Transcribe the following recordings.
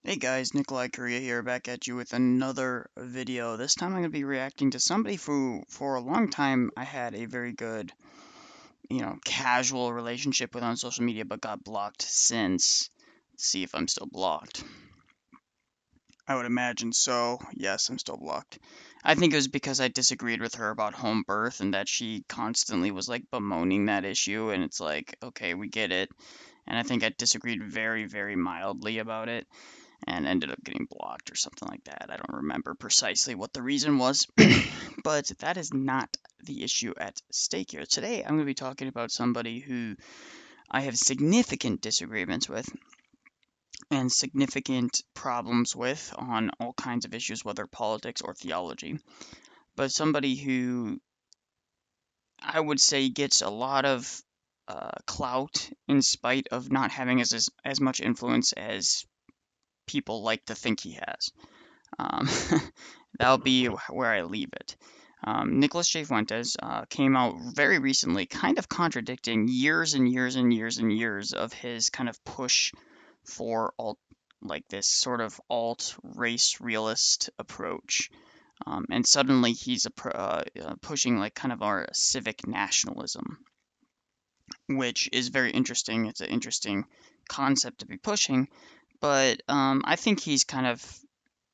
Hey guys, Nicholai I'm here back at you with another video. This time I'm going to be reacting to somebody who, for a long time, I had a very good, casual relationship with on social media, but got blocked since. Let's see if I'm still blocked. I would imagine so. Yes, I'm still blocked. I think it was because I disagreed with her about home birth and that she constantly was like bemoaning that issue, and it's like, okay, we get it. And I think I disagreed very, very mildly about it and ended up getting blocked or something like that. I don't remember precisely what the reason was, but that is not the issue at stake here. Today, I'm going to be talking about somebody who I have significant disagreements with and significant problems with on all kinds of issues, whether politics or theology. But somebody who I would say gets a lot of clout in spite of not having as much influence as people like to think he has. Um, that'll be where I leave it. Nicholas J. Fuentes came out very recently, kind of contradicting years and years and years and years of his kind of push for like this sort of alt race realist approach. And suddenly he's pushing like kind of our civic nationalism, which is very interesting. It's an interesting concept to be pushing, but I think he's kind of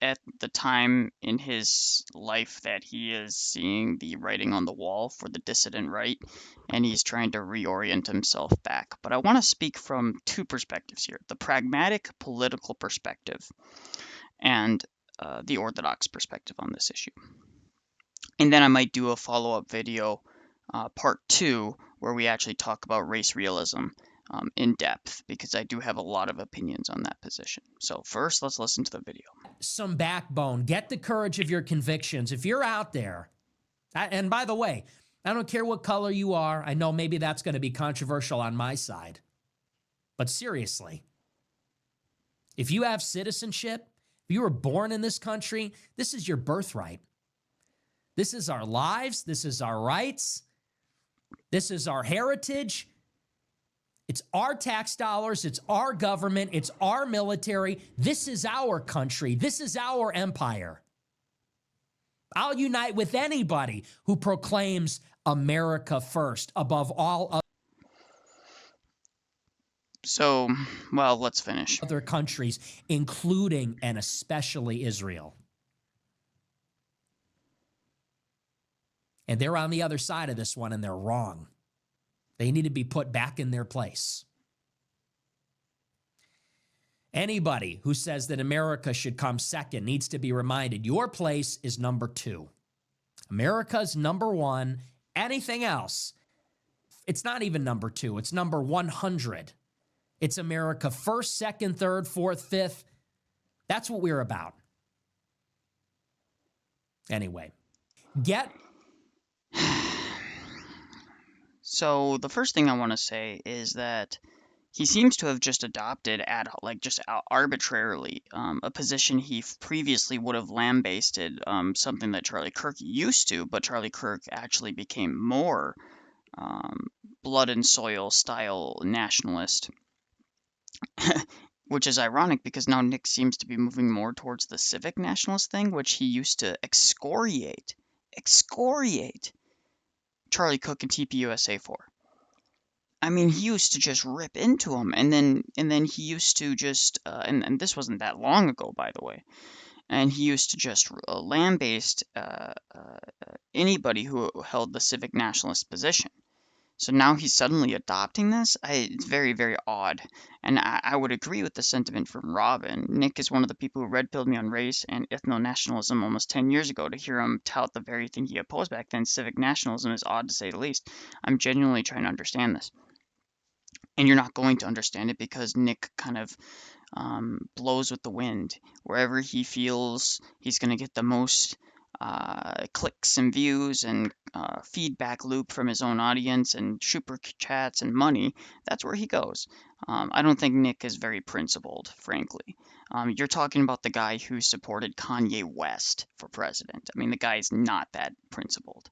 at the time in his life that he is seeing the writing on the wall for the dissident right, and he's trying to reorient himself back. But I want to speak from two perspectives here: the pragmatic political perspective and the Orthodox perspective on this issue. And then I might do a follow-up video, part two, where we actually talk about race realism in depth, because I do have a lot of opinions on that position. So first, let's listen to the video. Some backbone. Get the courage of your convictions. If you're out there, and by the way, I don't care what color you are. I know maybe that's going to be controversial on my side. But seriously, if you have citizenship, if you were born in this country, this is your birthright. This is our lives. This is our rights. This is our heritage. It's our tax dollars. It's our government. It's our military. This is our country. This is our empire. I'll unite with anybody who proclaims America first above all So, well, let's finish. other countries, including and especially Israel. And they're on the other side of this one, and they're wrong. They need to be put back in their place. Anybody who says that America should come second needs to be reminded your place is number 2. America's number 1. Anything else, it's not even number 2. It's number 100. It's America first, second, third, fourth, fifth. That's what we're about. Anyway, So the first thing I want to say is that he seems to have just adopted arbitrarily a position he previously would have lambasted, something that Charlie Kirk used to, but Charlie Kirk actually became more blood and soil style nationalist, which is ironic because now Nick seems to be moving more towards the civic nationalist thing, which he used to excoriate Charlie Cook and TPUSA for. I mean, he used to just rip into him, and then he used to just, and this wasn't that long ago, by the way, and he used to just lambaste anybody who held the civic nationalist position. So now he's suddenly adopting this? It's very, very odd. And I would agree with the sentiment from Robin. Nick is one of the people who red-pilled me on race and ethno-nationalism almost 10 years ago. To hear him tout the very thing he opposed back then, civic nationalism, is odd to say the least. I'm genuinely trying to understand this. And you're not going to understand it because Nick kind of blows with the wind. Wherever he feels he's going to get the most clicks and views and feedback loop from his own audience and super chats and money, that's where he goes. I don't think Nick is very principled, frankly. You're talking about the guy who supported Kanye West for president. I mean, the guy is not that principled.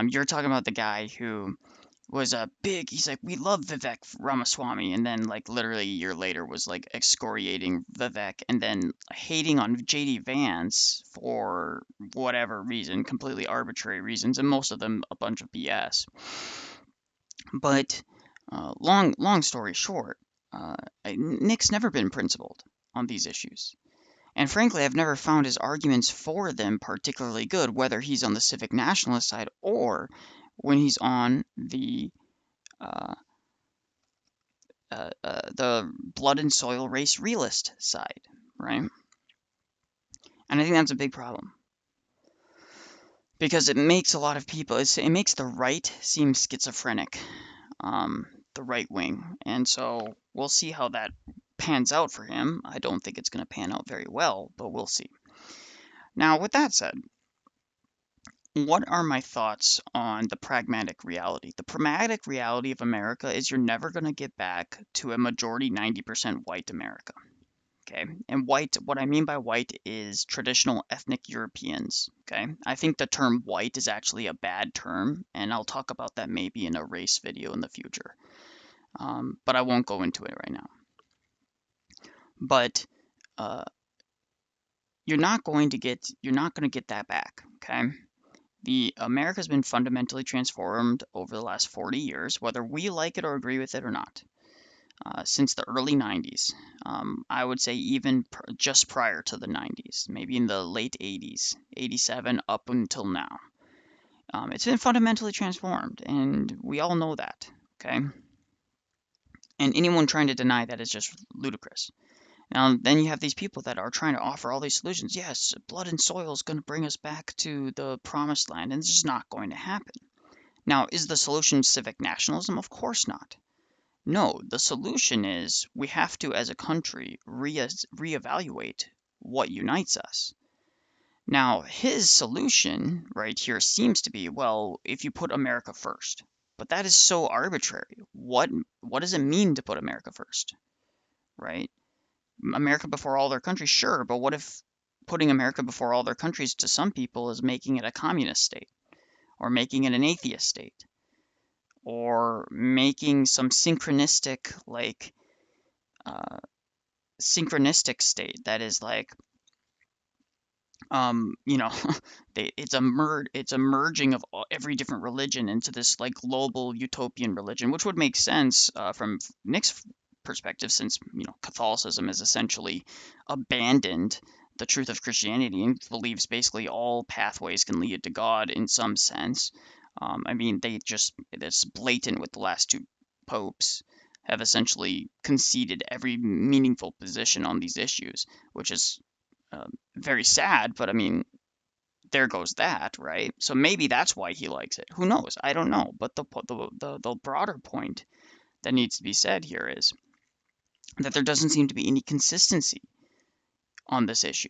You're talking about the guy who was a big, he's like, we love Vivek Ramaswamy, and then like literally a year later was like excoriating Vivek and then hating on JD Vance for whatever reason, completely arbitrary reasons, and most of them a bunch of BS. But long story short, Nick's never been principled on these issues. And frankly, I've never found his arguments for them particularly good, whether he's on the civic nationalist side or when he's on uh, the blood and soil race realist side, right? And I think that's a big problem because it makes a lot of people, it makes the right seem schizophrenic, um, the right wing. And so we'll see how that pans out for him. I don't think it's going to pan out very well, but we'll see. Now, with that said, what are my thoughts on the pragmatic reality? The pragmatic reality of America is you're never going to get back to a majority 90% white America. Okay. And white, what I mean by white is traditional ethnic Europeans. Okay. I think the term white is actually a bad term, and I'll talk about that maybe in a race video in the future. But I won't go into it right now. But uh, you're not going to get that back. Okay. The America's been fundamentally transformed over the last 40 years, whether we like it or agree with it or not. Since the early 90s. I would say even just prior to the 90s, maybe in the late 80s, 87 up until now. It's been fundamentally transformed, and we all know that, okay? And anyone trying to deny that is just ludicrous. Now, then you have these people that are trying to offer all these solutions. Yes, blood and soil is going to bring us back to the promised land, and it's just not going to happen. Now, is the solution civic nationalism? Of course not. No, the solution is we have to, as a country, reevaluate what unites us. Now, his solution right here seems to be, well, if you put America first. But that is so arbitrary. What does it mean to put America first? Right? America before all their countries, sure, but what if putting America before all their countries to some people is making it a communist state or making it an atheist state? Or making some uh, synchronistic state that is like you know it's a merging of every different religion into this like global utopian religion, which would make sense from Nick's perspective, since Catholicism has essentially abandoned the truth of Christianity and believes basically all pathways can lead to God in some sense. I mean, it's blatant with the last two popes have essentially conceded every meaningful position on these issues, which is very sad, but I mean, there goes that, right? So maybe that's why he likes it. Who knows? I don't know. But the broader point that needs to be said here is that there doesn't seem to be any consistency on this issue.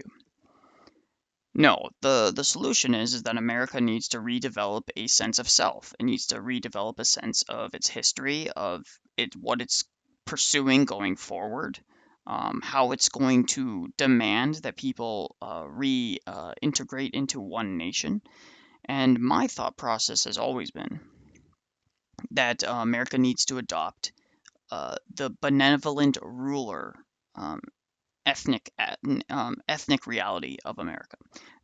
No, the solution is that America needs to redevelop a sense of self. It needs to redevelop a sense of its history, of what it's pursuing going forward, how it's going to demand that people reintegrate into one nation. And my thought process has always been that America needs to adopt the benevolent ruler um, ethnic reality of America.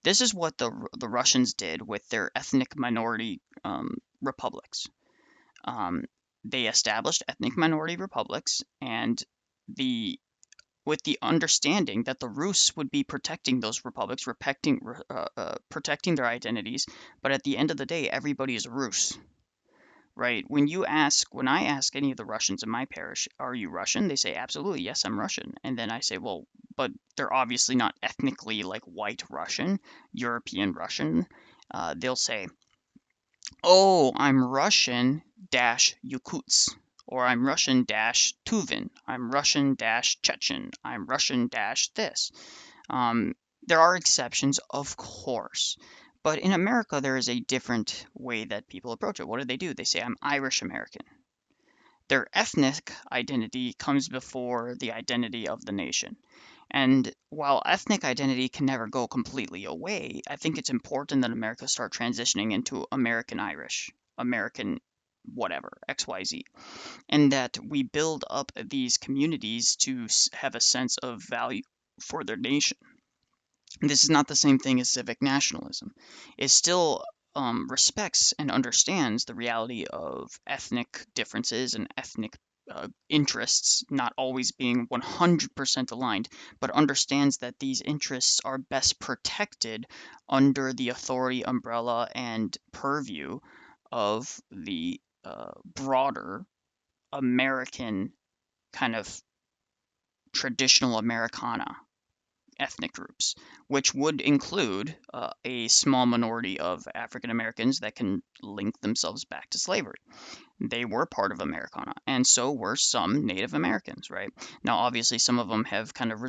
This is what the Russians did with their ethnic minority republics. Um, they established ethnic minority republics, and the with the understanding that the Rus would be protecting those republics, protecting their identities. But at the end of the day, everybody is Rus, right? When I ask any of the Russians in my parish, "Are you Russian?" They say, "Absolutely, yes, I'm Russian." And then I say, "Well, but they're obviously not ethnically like white Russian, European Russian." They'll say, "Oh, I'm Russian dash Yakutsk." Or I'm Russian dash Tuvin. I'm Russian dash Chechen. I'm Russian dash this. Um, there are exceptions, of course. But in America, there is a different way that people approach it. What do? They say, I'm Irish American. Their ethnic identity comes before the identity of the nation. And while ethnic identity can never go completely away, I think it's important that America start transitioning into American Irish, American whatever, XYZ, and that we build up these communities to have a sense of value for their nation. This is not the same thing as civic nationalism. It still respects and understands the reality of ethnic differences and ethnic interests not always being 100% aligned, but understands that these interests are best protected under the authority, umbrella, and purview of the broader American kind of traditional Americana ethnic groups, which would include a small minority of African Americans that can link themselves back to slavery. They were part of Americana, and so were some Native Americans, right? Now, obviously, some of them have kind of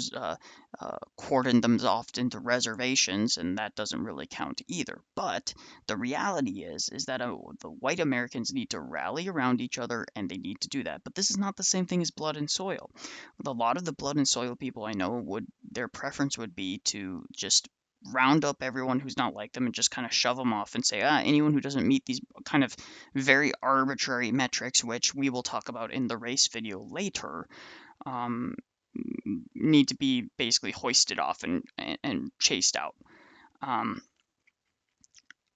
cordoned them off into reservations, and that doesn't really count either. But the reality is that the white Americans need to rally around each other, and they need to do that. But this is not the same thing as blood and soil. With a lot of the blood and soil people I know, their preference would be to just round up everyone who's not like them and just kind of shove them off and say, anyone who doesn't meet these kind of very arbitrary metrics, which we will talk about in the race video later, um, need to be basically hoisted off and chased out. Um,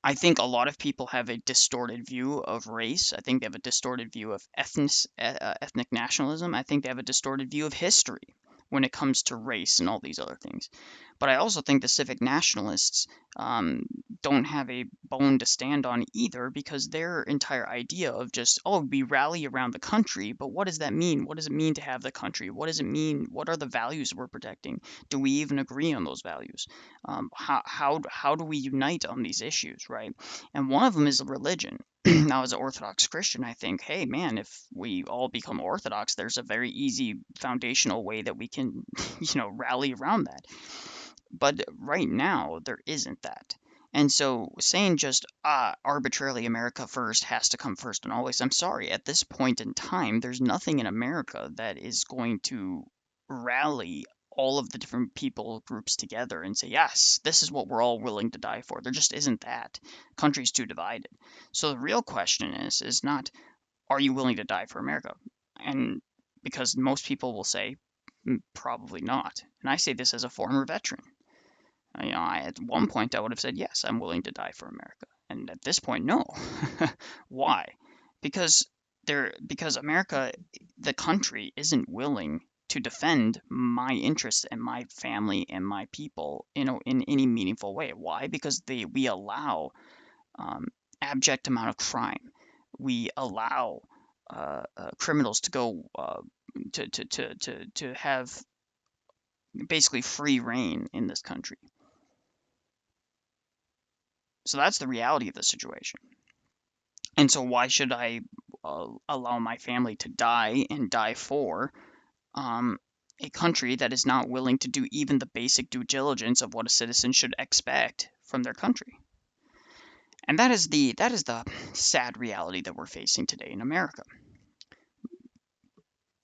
I think a lot of people have a distorted view of race. I think they have a distorted view of ethnic nationalism. I think they have a distorted view of history when it comes to race and all these other things. But I also think the civic nationalists don't have a bone to stand on either, because their entire idea of just, oh, we rally around the country, but what does that mean? What does it mean to have the country? What does it mean? What are the values we're protecting? Do we even agree on those values? How do we unite on these issues, right? And one of them is religion. Now, as an Orthodox Christian, I think, hey, man, if we all become Orthodox, there's a very easy foundational way that we can, rally around that. But right now, there isn't that. And so saying just arbitrarily America first has to come first and always, I'm sorry, at this point in time, there's nothing in America that is going to rally all of the different people groups together and say, yes, this is what we're all willing to die for. There just isn't that. Country's too divided. So the real question is not, are you willing to die for America? And because most people will say, probably not. And I say this as a former veteran. At one point I would have said, yes, I'm willing to die for America. And at this point, no. Why? Because because America, the country, isn't willing to defend my interests and my family and my people, in any meaningful way. Why? Because we allow abject amount of crime. We allow criminals to go to have basically free reign in this country. So that's the reality of the situation. And so why should I allow my family to die and die for a country that is not willing to do even the basic due diligence of what a citizen should expect from their country? And that is the sad reality that we're facing today in America.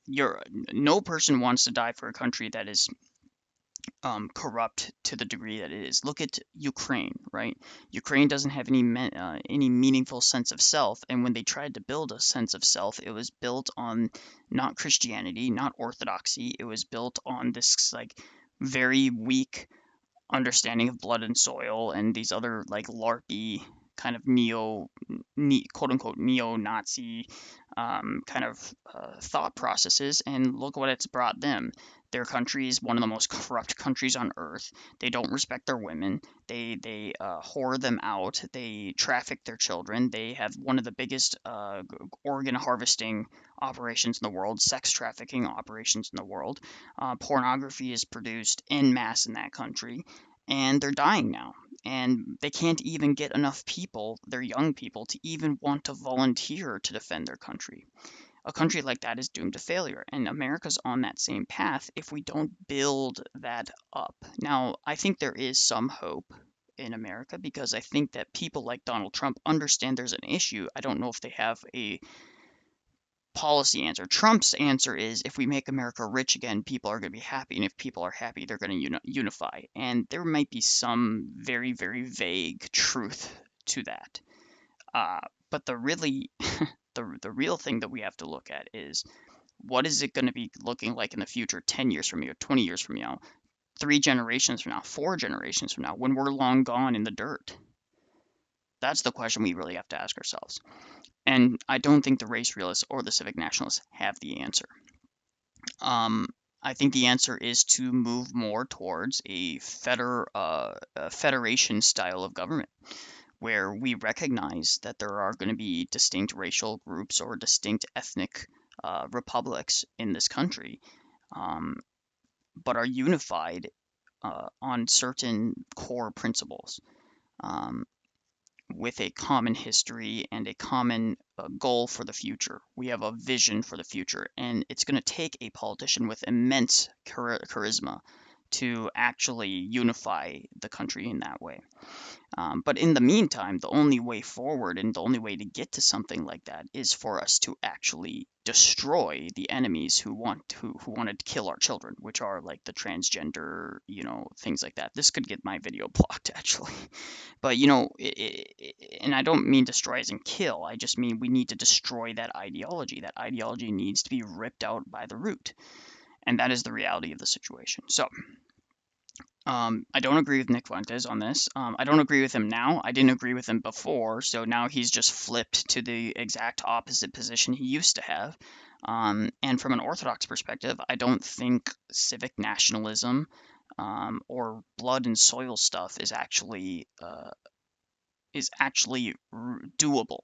No person wants to die for a country that is corrupt to the degree that it is. Look at Ukraine, right? Ukraine doesn't have any meaningful sense of self, and when they tried to build a sense of self, it was built on not Christianity, not Orthodoxy. It was built on this like very weak understanding of blood and soil and these other like LARPy kind of quote unquote neo-Nazi kind of thought processes, and look what it's brought them. Their country is one of the most corrupt countries on earth. They don't respect their women. They whore them out. They traffic their children. They have one of the biggest organ harvesting operations in the world, sex trafficking operations in the world. Pornography is produced en masse in that country, and they're dying now. And they can't even get enough people, their young people, to even want to volunteer to defend their country. A country like that is doomed to failure, and America's on that same path if we don't build that up. Now, I think there is some hope in America, because I think that people like Donald Trump understand there's an issue. I don't know if they have a policy answer. Trump's answer is, if we make America rich again, people are going to be happy, and if people are happy, they're going to unify. And there might be some very, very vague truth to that. But the really the real thing that we have to look at is, what is it going to be looking like in the future, 10 years from now, 20 years from now, 3 generations from now, 4 generations from now, when we're long gone in the dirt? That's the question we really have to ask ourselves. And I don't think the race realists or the civic nationalists have the answer. I think the answer is to move more towards a federation style of government, where we recognize that there are going to be distinct racial groups or distinct ethnic republics in this country, but are unified on certain core principles, with a common history and a common goal for the future. We have a vision for the future, and it's going to take a politician with immense charisma to actually unify the country in that way. But in the meantime, the only way forward and the only way to get to something like that is for us to actually destroy the enemies who wanted to kill our children, which are like the transgender, things like that. This could get my video blocked, actually. But and I don't mean destroy as in kill. I just mean we need to destroy that ideology. That ideology needs to be ripped out by the root, and that is the reality of the situation. So I don't agree with Nick Fuentes on this. I don't agree with him now. I didn't agree with him before, so now he's just flipped to the exact opposite position he used to have. And from an Orthodox perspective, I don't think civic nationalism or blood and soil stuff is actually doable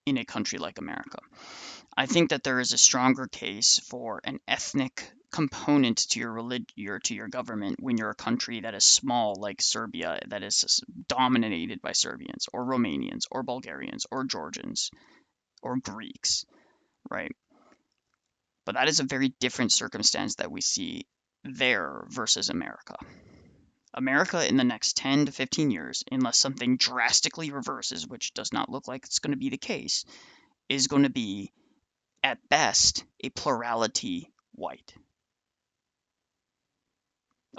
in a country like America. I think that there is a stronger case for an ethnic component to your government when you're a country that is small like Serbia, that is dominated by Serbians or Romanians or Bulgarians or Georgians or Greeks, right? But that is a very different circumstance that we see there versus America. America in the next 10 to 15 years, unless something drastically reverses, which does not look like it's going to be the case, is going to be, at best, a plurality white.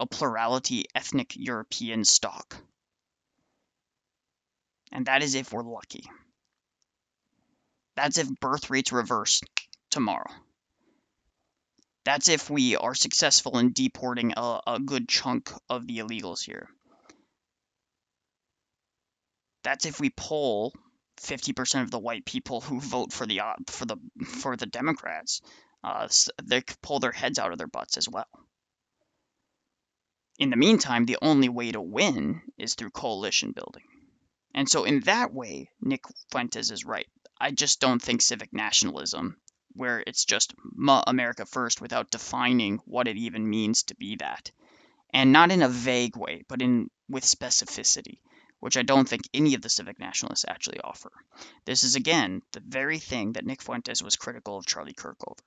A plurality ethnic European stock. And that is if we're lucky. That's if birth rates reverse tomorrow. That's if we are successful in deporting a good chunk of the illegals here. That's if we poll 50% of the white people who vote for the Democrats. They pull their heads out of their butts as well. In the meantime, the only way to win is through coalition building. And so in that way, Nick Fuentes is right. I just don't think civic nationalism, where it's just America first without defining what it even means to be that, and not in a vague way, but with specificity, which I don't think any of the civic nationalists actually offer. This is, again, the very thing that Nick Fuentes was critical of Charlie Kirk over,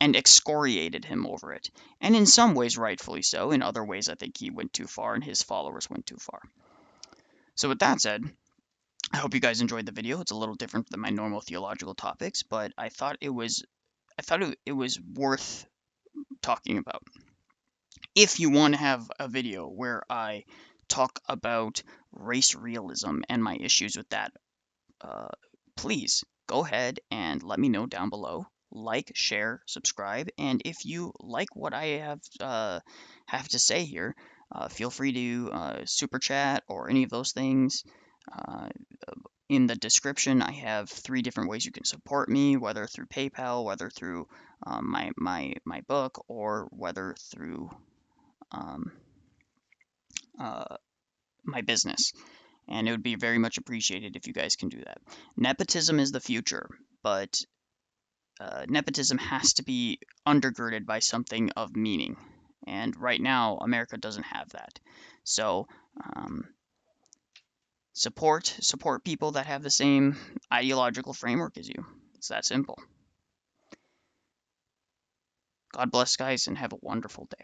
and excoriated him over it, and in some ways rightfully so. In other ways, I think he went too far and his followers went too far. So with that said, I hope you guys enjoyed the video. It's a little different than my normal theological topics, but I thought it was worth talking about. If you want to have a video where I talk about race realism and my issues with that, please go ahead and let me know down below. Like, share, subscribe, and if you like what I have to say here, feel free to super chat or any of those things. In the description, I have 3 different ways you can support me, whether through PayPal, whether through my book, or whether through my business. And it would be very much appreciated if you guys can do that. Nepotism is the future, but nepotism has to be undergirded by something of meaning. And right now, America doesn't have that. So, support people that have the same ideological framework as you. It's that simple. God bless, guys, and have a wonderful day.